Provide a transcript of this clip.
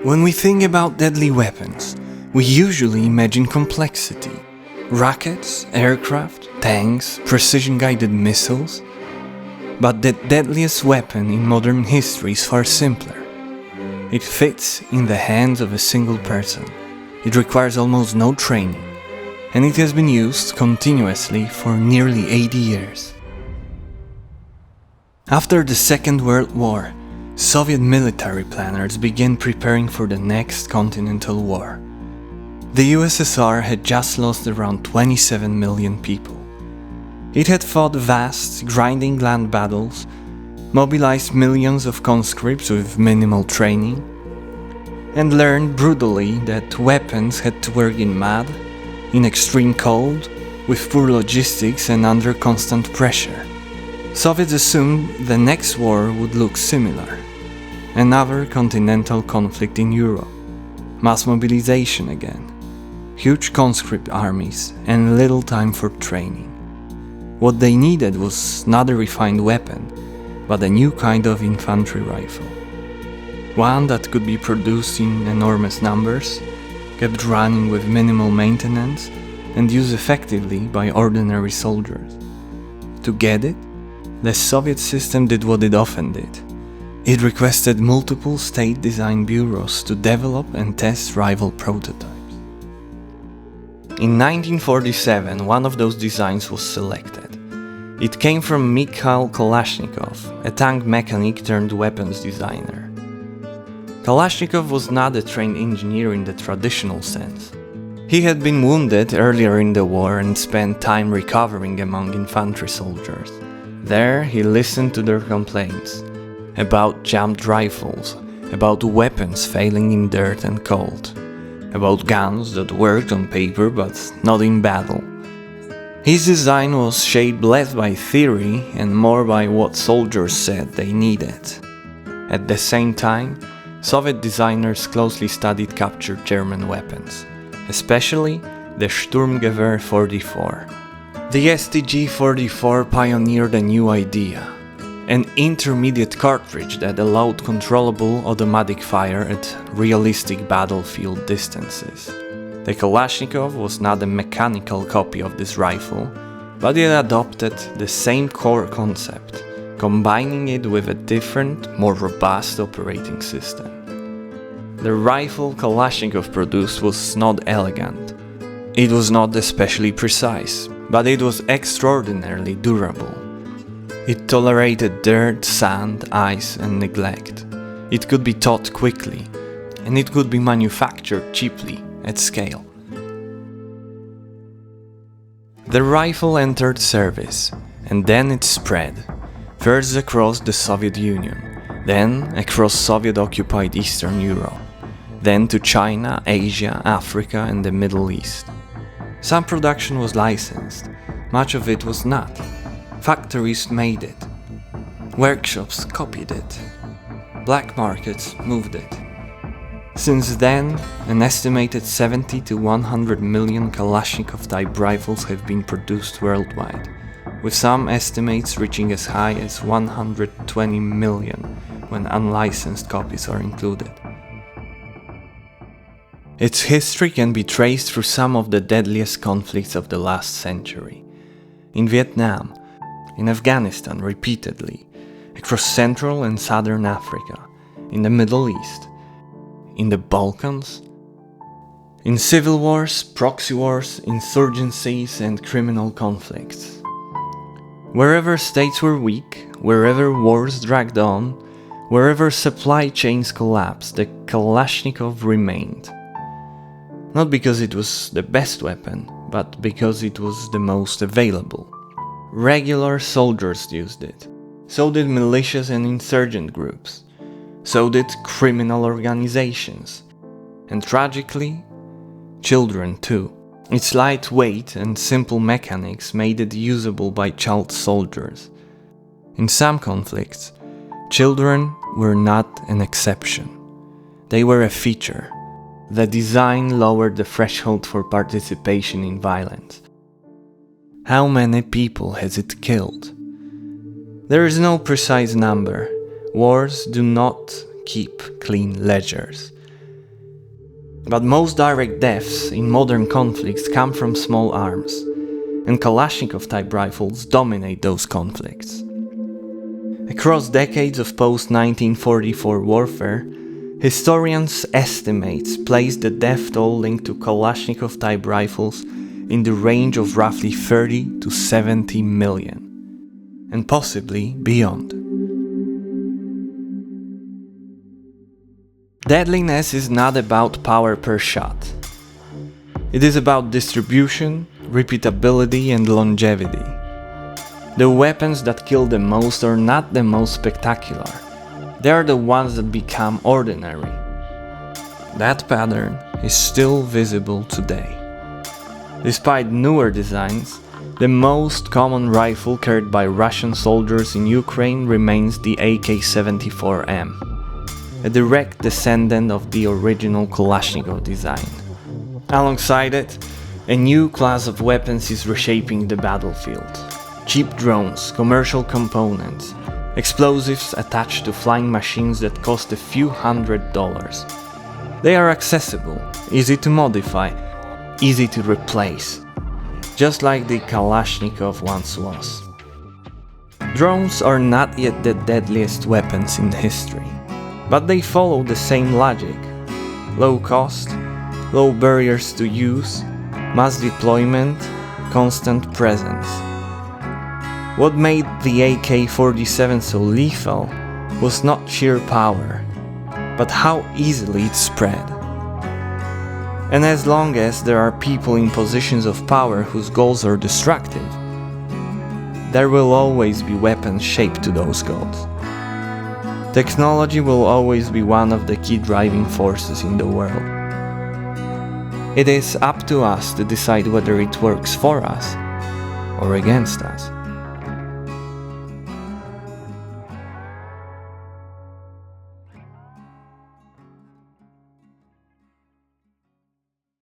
When we think about deadly weapons, we usually imagine complexity. Rockets, aircraft, tanks, precision-guided missiles. But the deadliest weapon in modern history is far simpler. It fits in the hands of a single person. It requires almost no training, and it has been used continuously for nearly 80 years. After the Second World War, Soviet military planners began preparing for the next continental war. The USSR had just lost around 27 million people. It had fought vast, grinding land battles, mobilized millions of conscripts with minimal training, and learned brutally that weapons had to work in mud, in extreme cold, with poor logistics and under constant pressure. Soviets assumed the next war would look similar. Another continental conflict in Europe, mass mobilization again, huge conscript armies, and little time for training. What they needed was not a refined weapon, but a new kind of infantry rifle. One that could be produced in enormous numbers, kept running with minimal maintenance, and used effectively by ordinary soldiers. To get it, the Soviet system did what it often did. It requested multiple state design bureaus to develop and test rival prototypes. In 1947, one of those designs was selected. It came from Mikhail Kalashnikov, a tank mechanic turned weapons designer. Kalashnikov was not a trained engineer in the traditional sense. He had been wounded earlier in the war and spent time recovering among infantry soldiers. There he listened to their complaints about jammed rifles, about weapons failing in dirt and cold, about guns that worked on paper but not in battle. His design was shaped less by theory and more by what soldiers said they needed. At the same time, Soviet designers closely studied captured German weapons, especially the Sturmgewehr 44. The STG-44 pioneered a new idea, an intermediate cartridge that allowed controllable automatic fire at realistic battlefield distances. The Kalashnikov was not a mechanical copy of this rifle, but it adopted the same core concept, combining it with a different, more robust operating system. The rifle Kalashnikov produced was not elegant. It was not especially precise, but it was extraordinarily durable. It tolerated dirt, sand, ice, and neglect. It could be taught quickly, and it could be manufactured cheaply, at scale. The rifle entered service, and then it spread, first across the Soviet Union, then across Soviet-occupied Eastern Europe, then to China, Asia, Africa, and the Middle East. Some production was licensed, much of it was not. Factories made it. Workshops copied it. Black markets moved it. Since then, an estimated 70 to 100 million Kalashnikov-type rifles have been produced worldwide, with some estimates reaching as high as 120 million when unlicensed copies are included. Its history can be traced through some of the deadliest conflicts of the last century. In Vietnam, in Afghanistan repeatedly, across Central and Southern Africa, in the Middle East, in the Balkans, in civil wars, proxy wars, insurgencies, and criminal conflicts. Wherever states were weak, wherever wars dragged on, wherever supply chains collapsed, the Kalashnikov remained. Not because it was the best weapon, but because it was the most available. Regular soldiers used it. So did militias and insurgent groups. So did criminal organizations. And tragically, children too. Its lightweight and simple mechanics made it usable by child soldiers. In some conflicts, children were not an exception. They were a feature. The design lowered the threshold for participation in violence. How many people has it killed? There is no precise number. Wars do not keep clean ledgers. But most direct deaths in modern conflicts come from small arms, and Kalashnikov-type rifles dominate those conflicts. Across decades of post-1944 warfare, historians' estimates place the death toll linked to Kalashnikov-type rifles in the range of roughly 30 to 70 million, and possibly beyond. Deadliness is not about power per shot. It is about distribution, repeatability, and longevity. The weapons that kill the most are not the most spectacular. They are the ones that become ordinary. That pattern is still visible today. Despite newer designs, the most common rifle carried by Russian soldiers in Ukraine remains the AK-74M, a direct descendant of the original Kalashnikov design. Alongside it, a new class of weapons is reshaping the battlefield. Cheap drones, commercial components, explosives attached to flying machines that cost a few $100s. They are accessible, easy to modify, easy to replace, just like the Kalashnikov once was. Drones are not yet the deadliest weapons in history, but they follow the same logic. Low cost, low barriers to use, mass deployment, constant presence. What made the AK-47 so lethal was not sheer power, but how easily it spread. And as long as there are people in positions of power whose goals are destructive, there will always be weapons shaped to those goals. Technology will always be one of the key driving forces in the world. It is up to us to decide whether it works for us or against us.